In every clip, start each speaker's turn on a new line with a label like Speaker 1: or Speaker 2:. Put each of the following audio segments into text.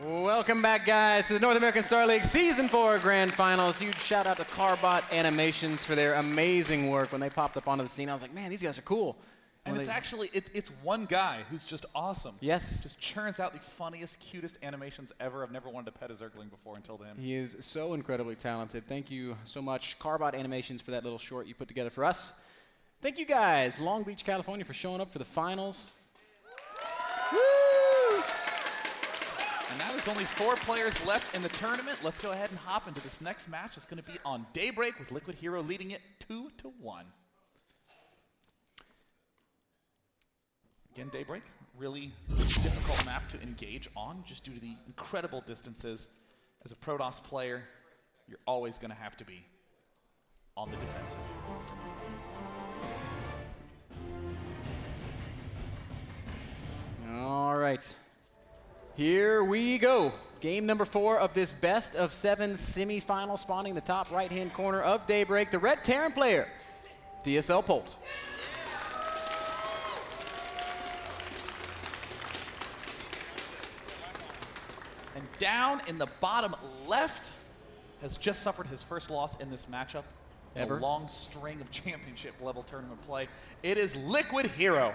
Speaker 1: Welcome back, guys, to the North American Star League Season 4 Grand Finals. Huge shout out to Carbot Animations for their amazing work. When they popped up onto the scene, I was like, man, these guys are cool.
Speaker 2: And it's actually, it's one guy who's just awesome.
Speaker 1: Yes.
Speaker 2: Just churns out the funniest, cutest animations ever. I've never wanted to pet a Zergling before until then.
Speaker 1: He is so incredibly talented. Thank you so much, Carbot Animations, for that little short you put together for us. Thank you guys, Long Beach, California, for showing up for the finals. Woo!
Speaker 2: And now there's only 4 players left in the tournament. Let's go ahead and hop into this next match. It's going to be on Daybreak with Liquid Hero leading it 2-1. Again, Daybreak, really difficult map to engage on just due to the incredible distances. As a Protoss player, you're always going to have to be on the defensive.
Speaker 1: All right. Here we go. Game number 4 of this best of 7 semifinal, spawning the top right-hand corner of Daybreak. The red Terran player, DSL Polt.
Speaker 2: And down in the bottom left has just suffered his first loss in this matchup.
Speaker 1: Ever?
Speaker 2: A long string of championship level tournament play. It is Liquid Hero.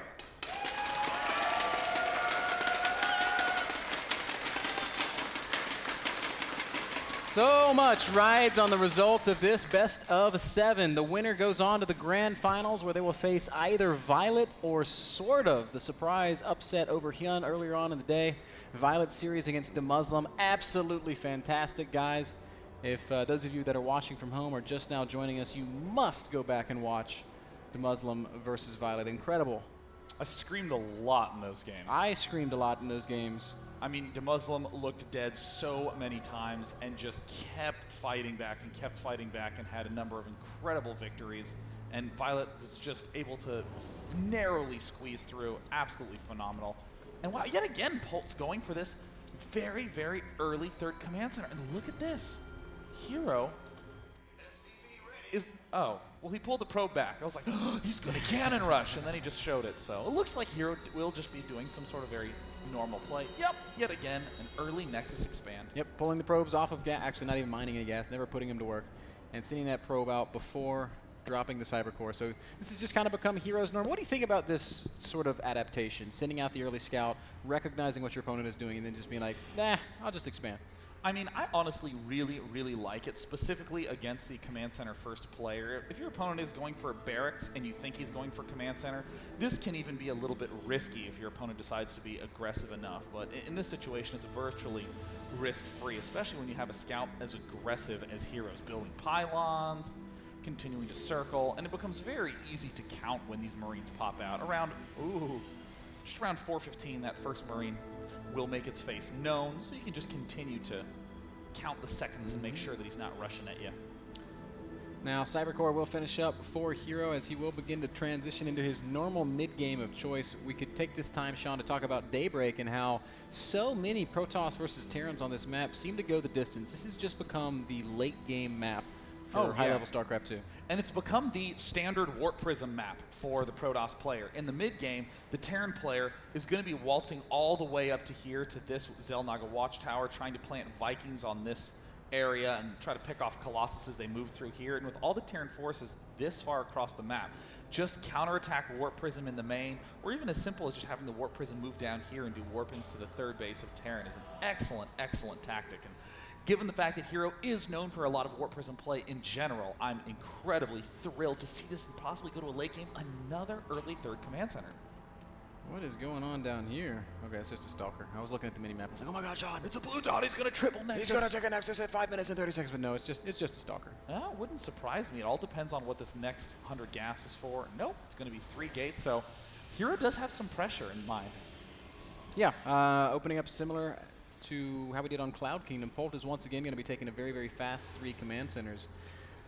Speaker 1: So much rides on the result of this best of 7. The winner goes on to the grand finals where they will face either Violet or sort of the surprise upset over Hyun earlier on in the day. Violet series against DeMuslim. Absolutely fantastic, guys. If those of you that are watching from home are just now joining us, you must go back and watch DeMuslim versus Violet. Incredible.
Speaker 2: I screamed a lot in those games.
Speaker 1: I screamed a lot in those games.
Speaker 2: I mean, DeMuslim looked dead so many times and just kept fighting back and had a number of incredible victories. And Violet was just able to narrowly squeeze through. Absolutely phenomenal. And wow, yet again, Polt's going for this very, very early third command center. And look at this. Hero is, oh, well, he pulled the probe back. I was like, oh, he's going to cannon rush. And then he just showed it. So it looks like Hero will just be doing some sort of very normal play. Yep, yet again, an early Nexus expand.
Speaker 1: Yep, pulling the probes off of gas, actually not even mining any gas, never putting him to work, and sending that probe out before dropping the cyber core. So this has just kind of become Hero's norm. What do you think about this sort of adaptation? Sending out the early scout, recognizing what your opponent is doing, and then just being like, nah, I'll just expand.
Speaker 2: I mean, I honestly really, really like it, specifically against the command center first player. If your opponent is going for barracks and you think he's going for command center, this can even be a little bit risky if your opponent decides to be aggressive enough. But in this situation, it's virtually risk-free, especially when you have a scout as aggressive as Heroes, building pylons, continuing to circle, and it becomes very easy to count when these Marines pop out. Around, just around 4:15, that first Marine will make its face known, so you can just continue to count the seconds and make sure that he's not rushing at you.
Speaker 1: Now, Cybercore will finish up for Hero as he will begin to transition into his normal mid-game of choice. We could take this time, Sean, to talk about Daybreak and how so many Protoss versus Terrans on this map seem to go the distance. This has just become the late-game map for high-level StarCraft 2.
Speaker 2: And it's become the standard Warp Prism map for the Protoss player. In the mid-game, the Terran player is going to be waltzing all the way up to here to this Xel'Naga Watchtower, trying to plant Vikings on this area and try to pick off Colossus as they move through here. And with all the Terran forces this far across the map, just counterattack Warp Prism in the main, or even as simple as just having the Warp Prism move down here and do warpings to the third base of Terran is an excellent, excellent tactic. And given the fact that Hero is known for a lot of Warp Prism play in general, I'm incredibly thrilled to see this possibly go to a late game, another early third command center.
Speaker 1: What is going on down here? Okay, it's just a Stalker. I was looking at the mini-map. I was like, oh my god, John,
Speaker 2: It's a blue dot, he's going to triple Nexus.
Speaker 1: he's going to take a Nexus at 5 minutes and 30 seconds, but no, it's just a Stalker.
Speaker 2: It wouldn't surprise me. It all depends on what this next 100 gas is for. Nope, it's going to be 3 gates, so Hero does have some pressure in mind.
Speaker 1: Yeah, opening up similar to how we did on Cloud Kingdom. Polt is once again going to be taking a very, very fast 3 command centers,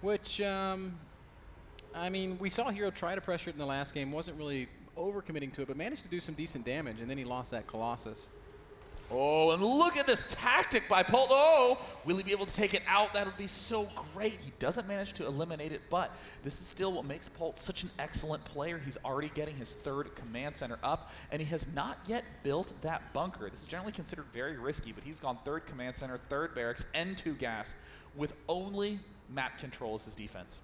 Speaker 1: which, I mean, we saw Hero try to pressure it in the last game, wasn't really overcommitting to it, but managed to do some decent damage, and then he lost that Colossus.
Speaker 2: Oh, and look at this tactic by Polt. Oh, will he be able to take it out? That would be so great. He doesn't manage to eliminate it, but this is still what makes Polt such an excellent player. He's already getting his 3rd command center up, and he has not yet built that bunker. This is generally considered very risky, but he's gone 3rd command center, 3rd barracks, and 2 gas with only map control as his defense.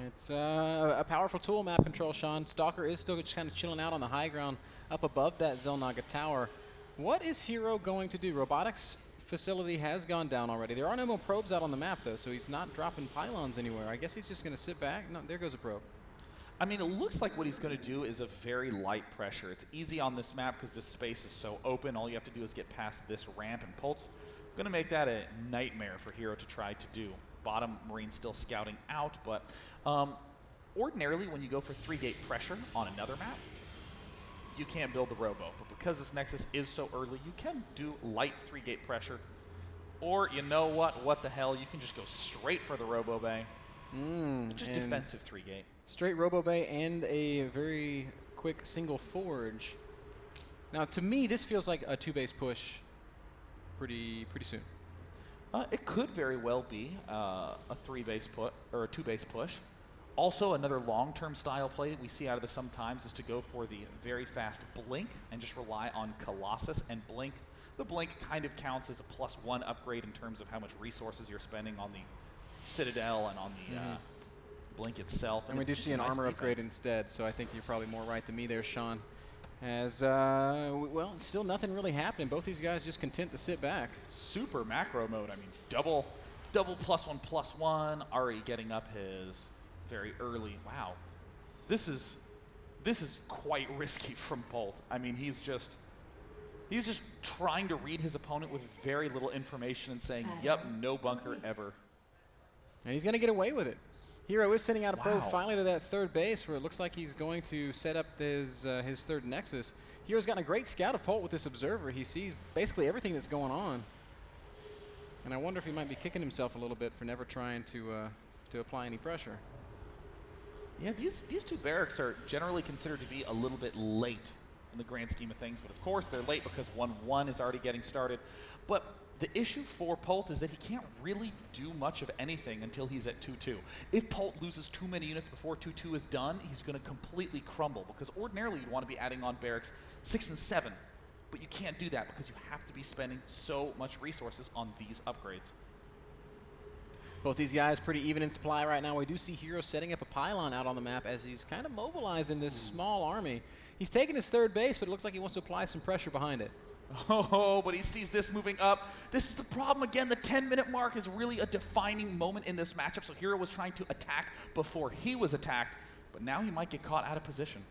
Speaker 1: It's a powerful tool, map control, Sean. Stalker is still just kind of chilling out on the high ground up above that Xel'Naga tower. What is Hero going to do? Robotics facility has gone down already. There are no more probes out on the map, though, so he's not dropping pylons anywhere. I guess he's just going to sit back. No, there goes a probe.
Speaker 2: I mean, it looks like what he's going to do is a very light pressure. It's easy on this map because this space is so open. All you have to do is get past this ramp, and Polt's going to make that a nightmare for Hero to try to do. Bottom Marine's still scouting out, but ordinarily when you go for 3-gate pressure on another map, you can't build the robo. But because this Nexus is so early, you can do light 3-gate pressure. Or, you know what the hell, you can just go straight for the robo bay. Just defensive 3-gate.
Speaker 1: Straight robo bay and a very quick single forge. Now, to me, this feels like a 2-base push pretty soon.
Speaker 2: It could very well be a 3-base put or a 2-base push. Also, another long-term style play we see out of this sometimes is to go for the very fast blink and just rely on Colossus and blink. The blink kind of counts as a +1 upgrade in terms of how much resources you're spending on the Citadel and on the blink itself.
Speaker 1: And we do see an armor upgrade instead, so I think you're probably more right than me there, Sean. As, well, still nothing really happening. Both these guys just content to sit back.
Speaker 2: Super macro mode. I mean, double +1/+1. Already getting up his very early. Wow, this is quite risky from Polt. I mean, he's just trying to read his opponent with very little information and saying, "Yep, no bunker ever."
Speaker 1: And he's going to get away with it. Hero is sending out a probe finally to that 3rd base where it looks like he's going to set up his 3rd Nexus. Hero's gotten a great scout of Polt with this observer. He sees basically everything that's going on. And I wonder if he might be kicking himself a little bit for never trying to apply any pressure.
Speaker 2: Yeah, these 2 barracks are generally considered to be a little bit late in the grand scheme of things, but of course they're late because 1-1 is already getting started. But the issue for Polt is that he can't really do much of anything until he's at 2-2. If Polt loses too many units before 2-2 is done, he's going to completely crumble because ordinarily you'd want to be adding on barracks 6 and 7, but you can't do that because you have to be spending so much resources on these upgrades.
Speaker 1: Both these guys pretty even in supply right now. We do see Hero setting up a pylon out on the map as he's kind of mobilizing this small army. He's taking his 3rd base, but it looks like he wants to apply some pressure behind it.
Speaker 2: Oh, but he sees this moving up. This is the problem again. The 10-minute mark is really a defining moment in this matchup. So Hero was trying to attack before he was attacked, but now he might get caught out of position.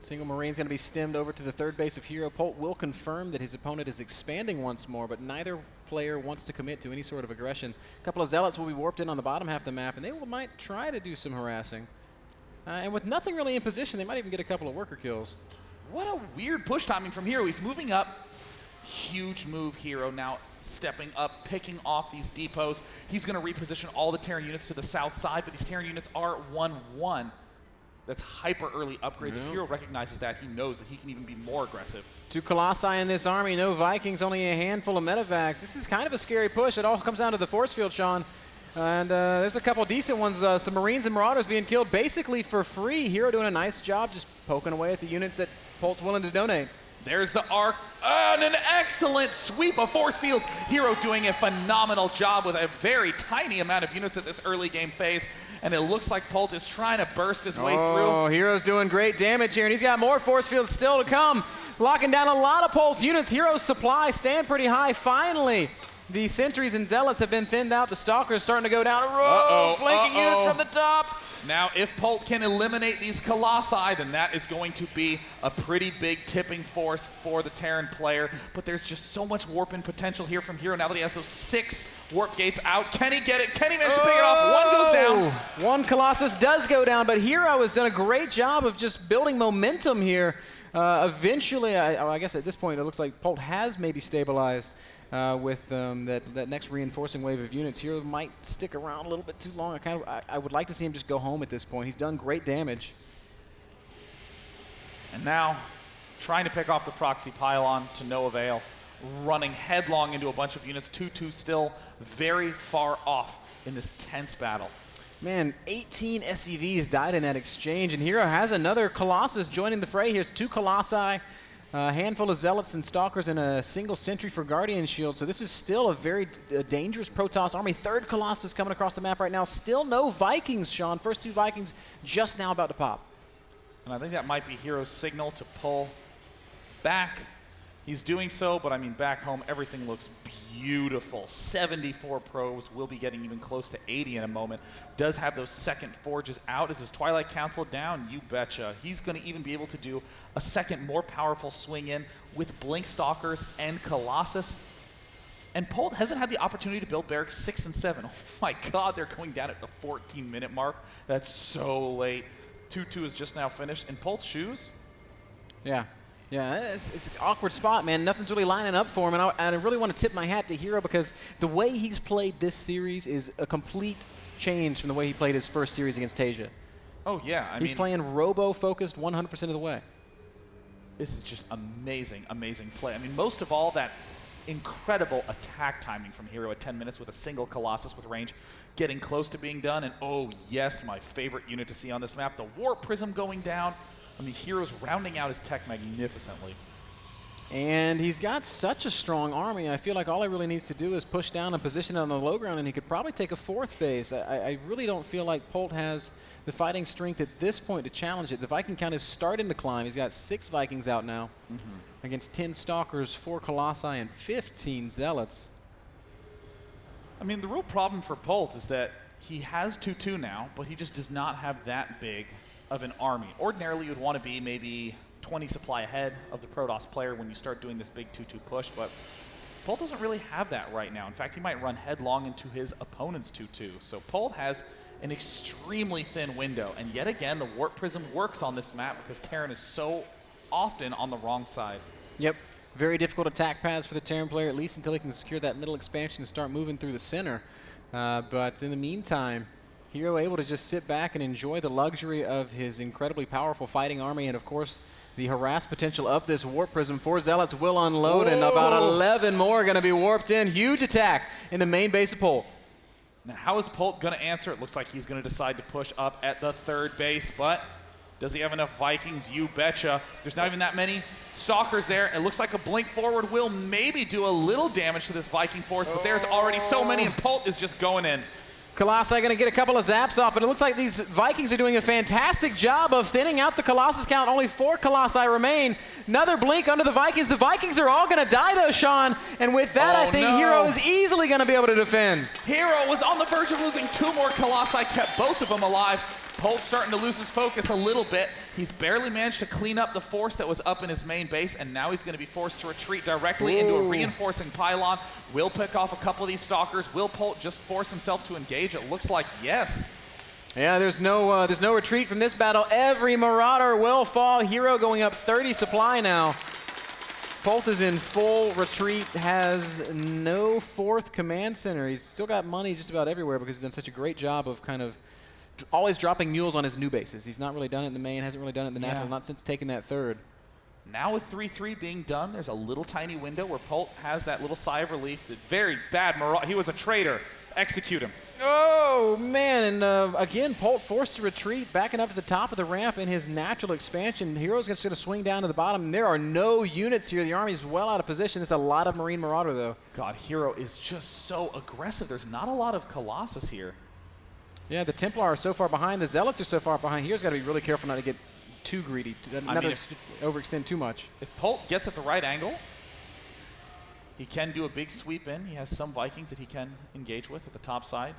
Speaker 1: Single Marine's going to be stemmed over to the 3rd base of Hero. Polt will confirm that his opponent is expanding once more, but neither player wants to commit to any sort of aggression. A couple of Zealots will be warped in on the bottom half of the map, and they might try to do some harassing. And with nothing really in position, they might even get a couple of worker kills.
Speaker 2: What a weird push timing from Hero. He's moving up. Huge move, Hero now stepping up, picking off these depots. He's going to reposition all the Terran units to the south side, but these Terran units are 1-1. That's hyper early upgrades. If Hero recognizes that, he knows that he can even be more aggressive. 2
Speaker 1: Colossi in this army, no Vikings, only a handful of medevacs. This is kind of a scary push. It all comes down to the force field, Sean. And there's a couple decent ones. Some Marines and Marauders being killed basically for free. Hero doing a nice job just poking away at the units that Polt's willing to donate.
Speaker 2: There's the arc, and an excellent sweep of force fields. Hero doing a phenomenal job with a very tiny amount of units at this early game phase. And it looks like Polt is trying to burst his way through.
Speaker 1: Oh, Hero's doing great damage here, and he's got more force fields still to come. Locking down a lot of Polt's units. Hero's supply stand pretty high. Finally, the sentries and zealots have been thinned out. The stalkers starting to go down. Flanking units from the top.
Speaker 2: Now, if Polt can eliminate these Colossi, then that is going to be a pretty big tipping force for the Terran player. But there's just so much warp-in potential here from Hero now that he has those 6 warp gates out. Can he get it? Can he manage to pick it off? One goes down.
Speaker 1: One Colossus does go down, but Hero has done a great job of just building momentum here. Eventually, I guess at this point, it looks like Polt has maybe stabilized. With that next reinforcing wave of units. Hero might stick around a little bit too long. I would like to see him just go home at this point. He's done great damage.
Speaker 2: And now, trying to pick off the proxy pylon to no avail, running headlong into a bunch of units. 2-2 still very far off in this tense battle.
Speaker 1: Man, 18 SCVs died in that exchange, and Hero has another Colossus joining the fray. Here's 2 Colossi, a handful of Zealots and Stalkers, and a single Sentry for Guardian Shield. So this is still a very dangerous Protoss army. 3rd Colossus coming across the map right now. Still no Vikings, Sean. First 2 Vikings just now about to pop.
Speaker 2: And I think that might be Hero's signal to pull back. He's doing so, but I mean, back home, everything looks beautiful. 74 probes, will be getting even close to 80 in a moment. Does have those second forges out. Is his Twilight Council down? You betcha. He's going to even be able to do a second, more powerful swing in with Blink Stalkers and Colossus. And Polt hasn't had the opportunity to build barracks 6 and 7. Oh my God, they're going down at the 14-minute mark. That's so late. 2-2 is just now finished. And Polt's shoes?
Speaker 1: Yeah. Yeah, it's an awkward spot, man. Nothing's really lining up for him, and I really want to tip my hat to Hero because the way he's played this series is a complete change from the way he played his first series against Tasia.
Speaker 2: Oh, yeah.
Speaker 1: He's playing robo-focused 100% of the way.
Speaker 2: This is just amazing, amazing play. I mean, most of all, that incredible attack timing from Hero at 10 minutes with a single Colossus with range getting close to being done. And, oh, yes, my favorite unit to see on this map, the Warp Prism going down. I mean, Hero's rounding out his tech magnificently.
Speaker 1: And he's got such a strong army. I feel like all he really needs to do is push down and position it on the low ground, and he could probably take a 4th base. I really don't feel like Polt has the fighting strength at this point to challenge it. The Viking count is starting to climb. He's got 6 Vikings out now against 10 Stalkers, 4 Colossi, and 15 Zealots.
Speaker 2: I mean, the real problem for Polt is that he has 2-2 now, but he just does not have that big of an army. Ordinarily, you would want to be maybe 20 supply ahead of the Protoss player when you start doing this big 2-2 push, but Polt doesn't really have that right now. In fact, he might run headlong into his opponent's 2-2. So Polt has an extremely thin window, and yet again, the Warp Prism works on this map because Terran is so often on the wrong side.
Speaker 1: Yep. Very difficult attack paths for the Terran player, at least until he can secure that middle expansion and start moving through the center. But in the meantime, Hero able to just sit back and enjoy the luxury of his incredibly powerful fighting army, and of course the harass potential of this Warp Prism. 4 Zealots will unload, and about 11 more are going to be warped in. Huge attack in the main base of Polt.
Speaker 2: Now, how is Polt going to answer? It looks like he's going to decide to push up at the 3rd base, but does he have enough Vikings? You betcha. There's not even that many Stalkers there. It looks like a blink forward will maybe do a little damage to this Viking force, but there's already so many, and Polt is just going in.
Speaker 1: Colossi going to get a couple of zaps off, but it looks like these Vikings are doing a fantastic job of thinning out the Colossus count. Only 4 Colossi remain. Another blink under the Vikings. The Vikings are all going to die, though, Sean. And with that, I think Hero is easily going to be able to defend.
Speaker 2: Hero was on the verge of losing 2 more Colossi, kept both of them alive. Polt's starting to lose his focus a little bit. He's barely managed to clean up the force that was up in his main base, and now he's going to be forced to retreat directly into a reinforcing pylon. Will pick off a couple of these Stalkers. Will Polt just force himself to engage? It looks like yes.
Speaker 1: Yeah, there's no retreat from this battle. Every Marauder will fall. Hero going up 30 supply now. Polt is in full retreat, has no 4th command center. He's still got money just about everywhere because he's done such a great job of kind of always dropping mules on his new bases. He's not really done it in the main, hasn't really done it in the natural, not since taking that 3rd.
Speaker 2: Now with 3-3 being done, there's a little tiny window where Polt has that little sigh of relief. The very bad he was a traitor. Execute him.
Speaker 1: Oh, man, and again, Polt forced to retreat, backing up to the top of the ramp in his natural expansion. Hero's just going to swing down to the bottom, and there are no units here. The army's well out of position. There's a lot of Marine Marauder, though.
Speaker 2: God, Hero is just so aggressive. There's not a lot of Colossus here.
Speaker 1: Yeah, the Templar are so far behind. The Zealots are so far behind. Hero's got to be really careful not to get too greedy, not to overextend too much.
Speaker 2: If Polt gets at the right angle, he can do a big sweep in. He has some Vikings that he can engage with at the top side.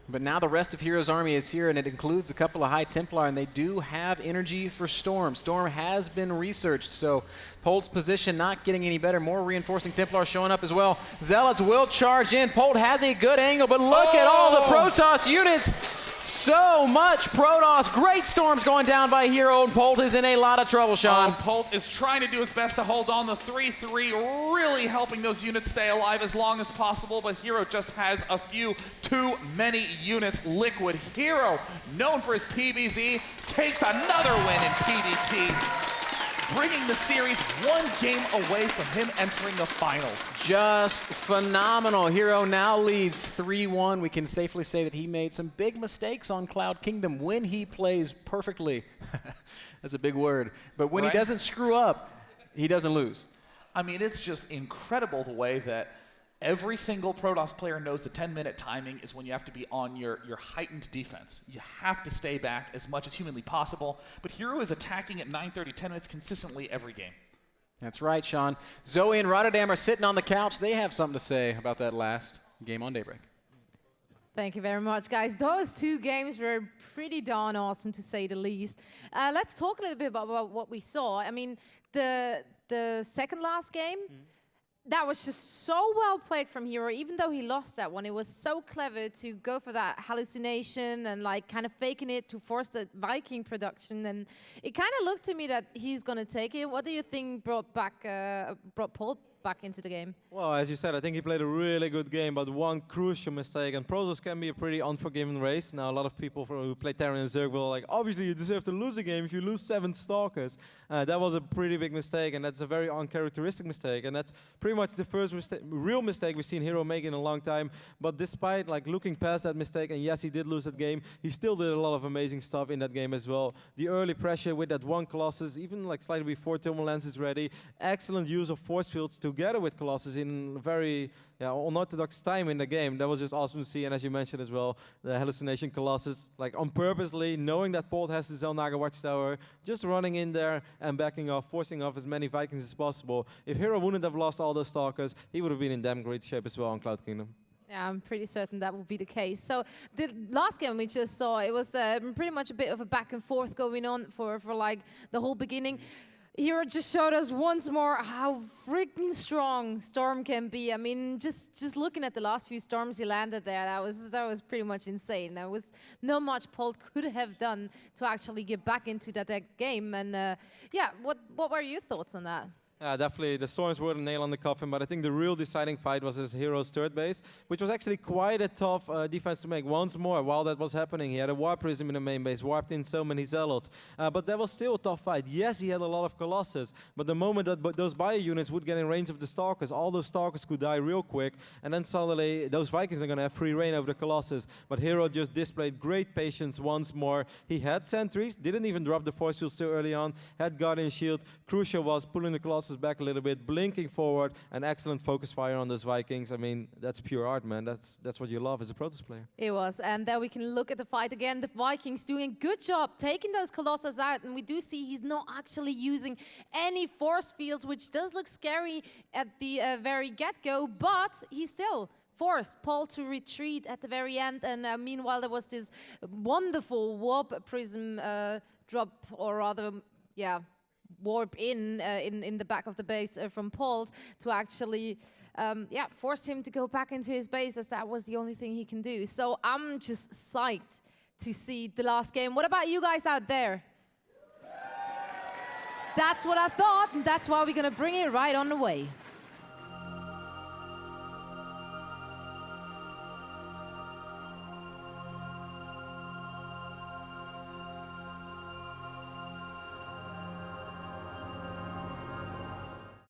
Speaker 1: But now the rest of Hero's army is here, and it includes a couple of High Templar, and they do have energy for Storm. Storm has been researched, so Polt's position not getting any better. More reinforcing Templar showing up as well. Zealots will charge in. Polt has a good angle, but look at all the Protoss units. So much Protoss. Great Storms going down by Hero, and Polt is in a lot of trouble, Sean.
Speaker 2: Polt is trying to do his best to hold on. The 3-3 really helping those units stay alive as long as possible, but Hero just has a few too many units. Liquid Hero, known for his PVZ, takes another win in PvT. bringing the series one game away from him entering the finals.
Speaker 1: Just phenomenal. Hero now leads 3-1. We can safely say that he made some big mistakes on Cloud Kingdom when he plays perfectly. That's a big word. But when he doesn't screw up, he doesn't lose.
Speaker 2: I mean, it's just incredible the way that every single Protoss player knows the 10-minute timing is when you have to be on your heightened defense. You have to stay back as much as humanly possible. But Hero is attacking at 9:30, 10 minutes consistently every game.
Speaker 1: That's right, Sean. Zoe and Rotterdam are sitting on the couch. They have something to say about that last game on Daybreak.
Speaker 3: Thank you very much, guys. Those two games were pretty darn awesome, to say the least. Let's talk a little bit about what we saw. I mean, the second last game, that was just so well played from Hero. Even though he lost that one, it was so clever to go for that hallucination and like kind of faking it to force the Viking production. And it kind of looked to me that he's going to take it. What do you think brought Polt back into the game?
Speaker 4: Well, as you said, I think he played a really good game, but one crucial mistake. And Protoss can be a pretty unforgiving race. Now, a lot of people who play Terran and Zerg will like, obviously you deserve to lose a game if you lose 7 Stalkers. That was a pretty big mistake, and that's a very uncharacteristic mistake. And that's pretty much the first real mistake we've seen Hero make in a long time. But despite like looking past that mistake, and yes, he did lose that game, he still did a lot of amazing stuff in that game as well. The early pressure with that one Colossus, even like slightly before Thermal Lens is ready. Excellent use of force fields together with Colossus in very unorthodox time in the game. That was just awesome to see. And as you mentioned as well, the hallucination Colossus, like on purposely, knowing that Polt has the Xel'Naga Watchtower, just running in there and backing off, forcing off as many Vikings as possible. If Hero wouldn't have lost all those Stalkers, he would have been in damn great shape as well on Cloud Kingdom.
Speaker 3: Yeah, I'm pretty certain that will be the case. So the last game we just saw, it was pretty much a bit of a back and forth going on for like the whole beginning. Hero just showed us once more how freaking strong Storm can be. I mean, just looking at the last few Storms he landed there, that was pretty much insane. There was not much Polt could have done to actually get back into that game. And yeah, what were your thoughts on that?
Speaker 4: Yeah, definitely. The Storms were the nail on the coffin, but I think the real deciding fight was his Hero's third base, which was actually quite a tough defense to make. Once more, while that was happening, he had a Warp Prism in the main base, warped in so many Zealots. But that was still a tough fight. Yes, he had a lot of Colossus, but the moment that those bio units would get in range of the Stalkers, all those Stalkers could die real quick, and then suddenly those Vikings are going to have free reign over the Colossus. But Hero just displayed great patience once more. He had sentries, didn't even drop the force field so early on, had Guardian Shield. Crucial was pulling the Colossus back a little bit, blinking forward, and excellent focus fire on those Vikings. I mean, that's pure art, man. That's what you love as a Protoss player.
Speaker 3: It was, and there we can look at the fight again. The Vikings doing a good job taking those Colossus out, and we do see he's not actually using any force fields, which does look scary at the very get-go, but he still forced Polt to retreat at the very end, and meanwhile there was this wonderful Warp Prism drop, or rather, yeah, warp in the back of the base from Polt to actually force him to go back into his base, as that was the only thing he can do. So I'm just psyched to see the last game. What about you guys out there? That's what I thought, and that's why we're gonna bring it right on the way.